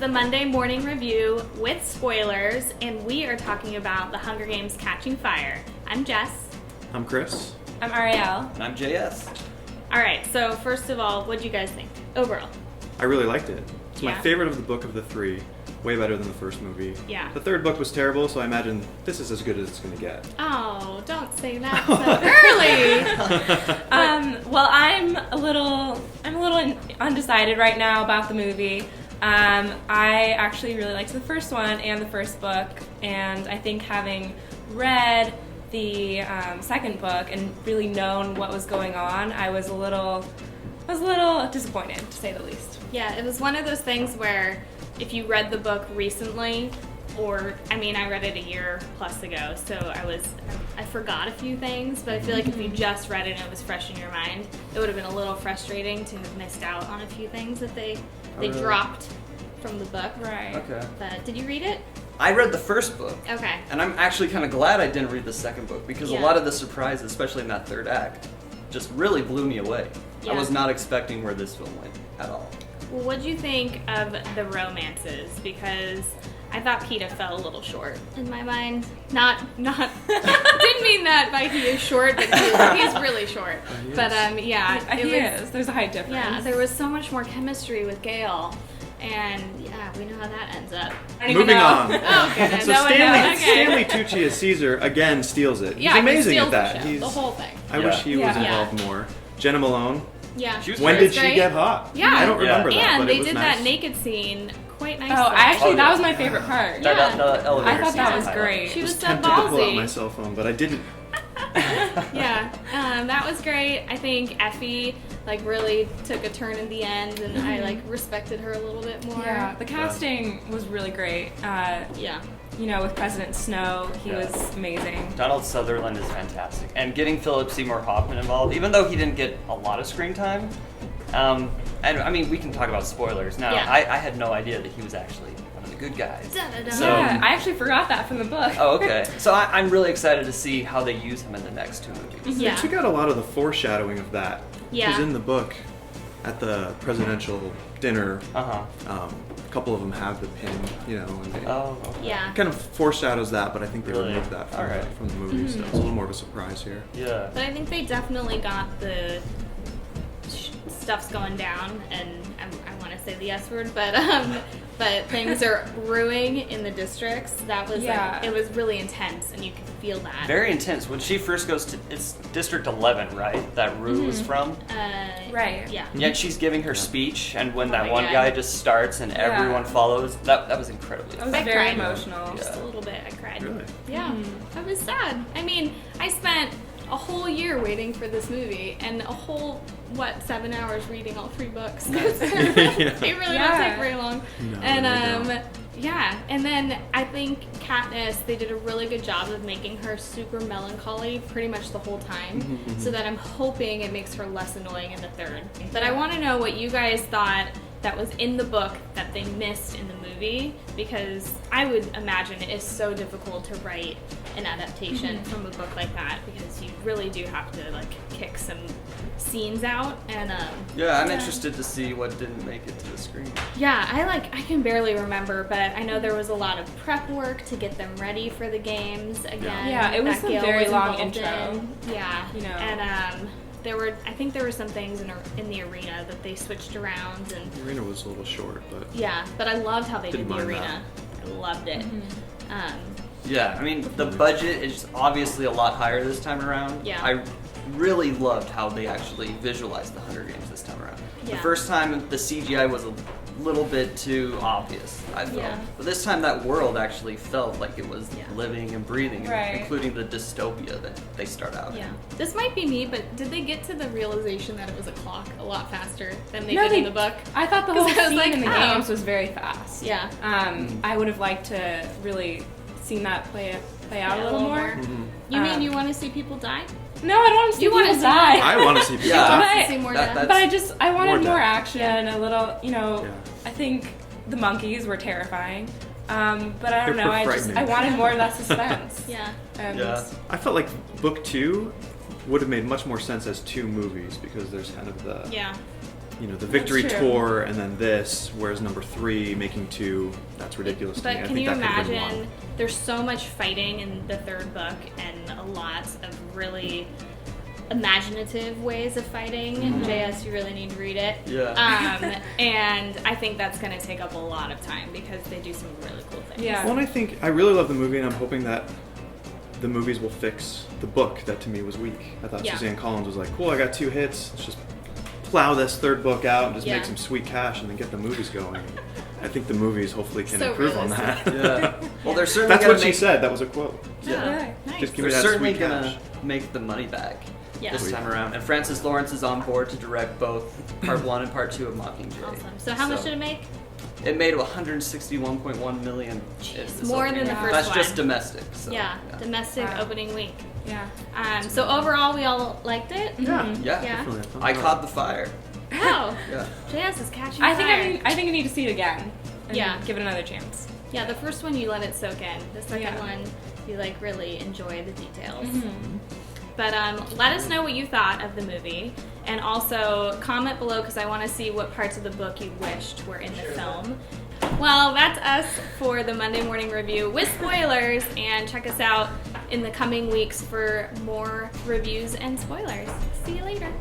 the Monday Morning Review with spoilers, and we are talking about The Hunger Games Catching Fire. I'm Jess. I'm Chris. I'm Ariel. And I'm JS. Alright, so first of all, what do you guys think overall? I really liked it. It's my Yeah. favorite of the book of the three. Way better than the first movie. Yeah. The third book was terrible, so I imagine this is as good as it's going to get. Oh, don't say that so early! Well, I'm a little undecided right now about the movie. I actually really liked the first one and the first book, and I think having read the second book and really known what was going on, I was a little disappointed, to say the least. Yeah, it was one of those things where if you read the book recently, I read it a year plus ago, so I forgot a few things, but I feel like if you just read it and it was fresh in your mind, it would have been a little frustrating to have missed out on a few things that they dropped from the book. Right. Okay. But did you read it? I read the first book. Okay. And I'm actually kind of glad I didn't read the second book because a lot of the surprises, especially in that third act, just really blew me away. Yeah. I was not expecting where this film went at all. Well, what do you think of the romances? Because I thought Peeta fell a little short in my mind. Not didn't mean that by he is short, but he's really short. But He is. There's a height difference. Yeah, there was so much more chemistry with Gale, and yeah, we know how that ends up. Moving on. Oh goodness. So No one knows. Stanley Tucci as Caesar again steals it. Yeah, He's amazing he at steals that. the show, the whole thing. I wish he was involved more. Jenna Malone. Yeah. She was When great. did she get hot? Yeah. I don't remember that, And but they it was did nice. that naked scene quite nicely. That was my favorite part. Yeah. The elevator I thought scene that was highlight. great. She was Just so tempted to pull out ballsy. my cell phone, but I didn't. Yeah, that was great. I think Effie really took a turn in the end, and I respected her a little bit more. Yeah, the casting was really great. Yeah. With President Snow, he was amazing. Donald Sutherland is fantastic. And getting Philip Seymour Hoffman involved, even though he didn't get a lot of screen time, and I mean, we can talk about spoilers now. Yeah. I had no idea that he was actually one of the good guys. Da-da-da. So- Yeah, I actually forgot that from the book. Oh, okay. So I'm really excited to see how they use him in the next two movies. Yeah. They took out a lot of the foreshadowing of that. Yeah. Because in the book, at the presidential dinner, Uh-huh. a couple of them have the pin, and they Oh, okay. Yeah. kind of foreshadows that, but I think they Really? removed that from, Alright. from the movie, so it's a little more of a surprise here. Yeah. But I think they definitely got the stuff's going down, and I want to say the S word, but things are brewing in the districts. That was it was really intense, and you could feel that. Very intense. When she first goes to, it's District 11, right? That Rue was from. Right. Yeah. Yeah, and she's giving her speech, and when Oh that my one God. guy just starts and everyone Yeah. follows, that was incredibly. It was I very cried. emotional. Just a little bit. I cried. Really? Yeah. I was sad. I mean, I spent a whole year waiting for this movie, and a whole 7 hours reading all 3 books. They really don't take very long. No, And they don't. yeah, and then I think Katniss, they did a really good job of making her super melancholy pretty much the whole time, so that I'm hoping it makes her less annoying in the third. But I want to know what you guys thought that was in the book that they missed in the movie, because I would imagine it is so difficult to write an adaptation from a book like that, because you really do have to kick some scenes out, and Yeah, I'm interested to see what didn't make it to the screen. yeah, I can barely remember, but I know there was a lot of prep work to get them ready for the games again. Yeah, it was that a Gale very was long involved intro. in. Yeah, and I think there were some things in the arena that they switched around, and The arena was a little short, but yeah, but I loved how they Didn't did the mind arena. I loved it. Yeah, I mean, the budget is obviously a lot higher this time around. Yeah. I really loved how they actually visualized the Hunger Games this time around. The Yeah. first time, the CGI was a little bit too obvious, I felt. Yeah. But this time, that world actually felt like it was Yeah. living and breathing, Right. including the dystopia that they start out Yeah, in. this might be me, but did they get to the realization that it was a clock a lot faster than they No, did in the book? I thought the whole 'Cause I was scene like, in the oh. games was very fast. Yeah. I would have liked to really seen that play out Yeah, a little more. You mean Um, you want to see people die? No, I don't want to see You wanna people see die. I want to see people Yeah. die. Want to But- see more that- death? that's- But I wanted More more depth. action, a little, Yeah. I think the monkeys were terrifying. But I don't They're know, I frightening. wanted more of that suspense. Yeah. And Yeah. I felt like book 2 would have made much more sense as 2 movies because there's kind of the Yeah. the victory That's true. tour and then this, whereas number 3 making 2, that's ridiculous to me. But I can think you that could've been imagine? one. There's so much fighting in the third book, and a lot of really imaginative ways of fighting. JS, you really need to read it. Yeah. And I think that's going to take up a lot of time because they do some really cool things. Yeah. Well, and I think I really love the movie, and I'm hoping that the movies will fix the book that to me was weak. I thought Yeah. Suzanne Collins was like, cool, I got 2 hits. Let's just plow this third book out and just Yeah. make some sweet cash and then get the movies going. I think the movies hopefully can So improve on realistic. that. Yeah. Well, they're certainly That's gonna what she make, said. That was a quote. Yeah. Oh, nice. Just give They're me that certainly sweet gonna cash. make the money back Yeah. this time around. And Francis Lawrence is on board to direct both part 1 and part 2 of Mockingjay. Awesome. So how much did it make? It made 161.1 million. Jeez, this more opening than the week. first That's one. just domestic. So, Yeah, domestic Wow. opening week. Yeah. So overall, we all liked it. Yeah. Yeah. Yeah. Definitely a thumbs I up. caught the fire. Oh, Yeah. JS is catching I fire. think I need to see it again. And Yeah. Give it another chance. Yeah, the first one you let it soak in. The second Yeah. one you like really enjoy the details. Mm-hmm. But let us know what you thought of the movie, and also comment below because I want to see what parts of the book you wished were in the film. Well, that's us for the Monday morning review with spoilers, and check us out in the coming weeks for more reviews and spoilers. See you later.